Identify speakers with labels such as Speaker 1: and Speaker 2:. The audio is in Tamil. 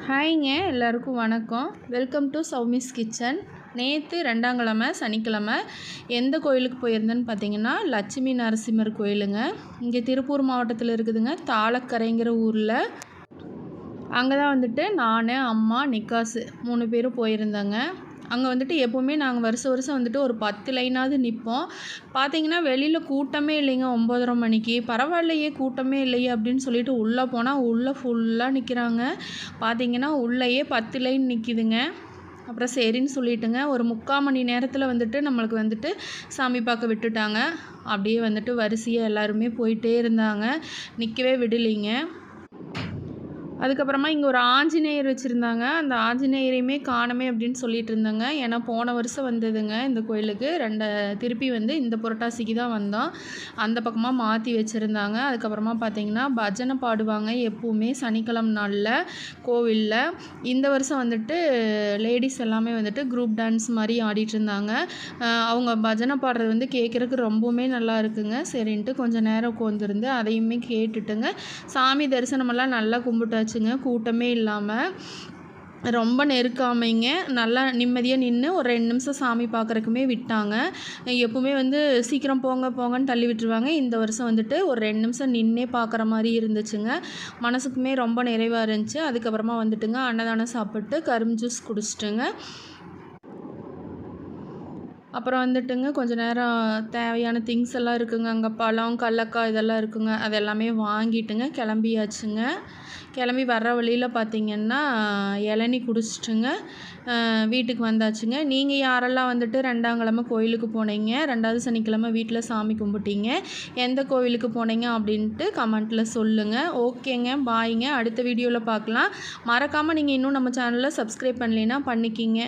Speaker 1: ஹாய்ங்க எல்லாருக்கும் வணக்கம். Welcome to Soumi's kitchen. நேற்று 2ஆம் கிழமை சனிக்கிழமை எந்த கோயிலுக்கு போயிருந்தேன்னு பார்த்தீங்கன்னா லட்சுமி நரசிம்மர் கோயிலுங்க. இங்கே திருப்பூர் மாவட்டத்தில் இருக்குதுங்க, தாளக்கரைங்கிற ஊரில். அங்கே தான் வந்துட்டு நான், அம்மா, நிக்காசு 3 பேரும் போயிருந்தேங்க. அங்கே வந்துட்டு எப்போவுமே நாங்கள் வருஷம் வந்துட்டு ஒரு 10 லைனாவது நிற்போம். பார்த்தீங்கன்னா வெளியில் கூட்டமே இல்லைங்க. 9:30 மணிக்கு பரவாயில்லையே கூட்டமே இல்லையே அப்படின்னு சொல்லிட்டு உள்ளே போனால் உள்ளே ஃபுல்லாக நிற்கிறாங்க. பார்த்தீங்கன்னா உள்ளேயே 10 லைன் நிற்கிதுங்க. அப்புறம் சரின்னு சொல்லிட்டுங்க ஒரு 3/4 மணி நேரத்தில் வந்துட்டு நம்மளுக்கு வந்துட்டு சாமி பார்க்க விட்டுட்டாங்க. அப்படியே வந்துட்டு வரிசையாக எல்லாருமே போயிட்டே இருந்தாங்க, நிற்கவே விடலைங்க. அதுக்கப்புறமா இங்கே ஒரு ஆஞ்சநேயர் வச்சுருந்தாங்க. அந்த ஆஞ்சநேயரையுமே காணோமே அப்படின்னு சொல்லிட்டு இருந்தாங்க. ஏன்னா போன வருஷம் வந்ததுங்க இந்த கோயிலுக்கு. திருப்பி வந்து இந்த புரட்டாசிக்கு தான் வந்தோம். அந்த பக்கமாக மாற்றி வச்சுருந்தாங்க. அதுக்கப்புறமா பார்த்திங்கன்னா பஜனை பாடுவாங்க எப்போவுமே சனிக்கிழமை நாளில் கோவிலில். இந்த வருஷம் வந்துட்டு லேடிஸ் எல்லாமே வந்துட்டு குரூப் டான்ஸ் மாதிரி ஆடிட்டு இருந்தாங்க. அவங்க பஜனை பாடுறது வந்து கேட்குறதுக்கு ரொம்பவுமே நல்லா இருக்குங்க. சரின்ட்டு கொஞ்சம் நேரம் உட்காந்துருந்து அதையுமே கேட்டுட்டுங்க சாமி தரிசனமெல்லாம் நல்லா கும்பிட்டாச்சு. கூட்டமே இல்லாமல் ரொம்ப நெருக்காமைங்க, நல்லா நிம்மதியாக நின்று ஒரு 2 நிமிஷம் சாமி பார்க்குறக்குமே விட்டாங்க. எப்போவுமே வந்து சீக்கிரம் போங்கன்னு தள்ளி விட்டுருவாங்க. இந்த வருஷம் வந்துட்டு ஒரு 2 நிமிஷம் நின்றே பார்க்குற மாதிரி இருந்துச்சுங்க. மனசுக்குமே ரொம்ப நிறைவாக இருந்துச்சு. அதுக்கப்புறமா வந்துட்டுங்க அன்னதானம் சாப்பிட்டு கரும்பு ஜூஸ் குடிச்சிட்டுங்க. அப்புறம் வந்துட்டுங்க கொஞ்சம் நேரம் தேவையான திங்ஸ் எல்லாம் இருக்குங்க. அங்கே பழம், கடலக்காய் இதெல்லாம் இருக்குங்க. அது எல்லாமே வாங்கிட்டுங்க கிளம்பியாச்சுங்க. கிளம்பி வர்ற வழியில் பார்த்திங்கன்னா இளநீ குடிச்சிட்டுங்க வீட்டுக்கு வந்தாச்சுங்க. நீங்கள் யாரெல்லாம் வந்துட்டு 2ஆம் கிழமை கோயிலுக்கு போனீங்க, 2வது சனிக்கிழமை வீட்டில் சாமி கும்பிட்டீங்க, எந்த கோவிலுக்கு போனீங்க அப்படின்ட்டு கமெண்ட்டில் சொல்லுங்கள். ஓகேங்க, பாய்ங்க. அடுத்த வீடியோவில் பார்க்கலாம். மறக்காமல் நீங்கள் இன்னும் நம்ம சேனலில் சப்ஸ்கிரைப் பண்ணலைன்னா பண்ணிக்கிங்க.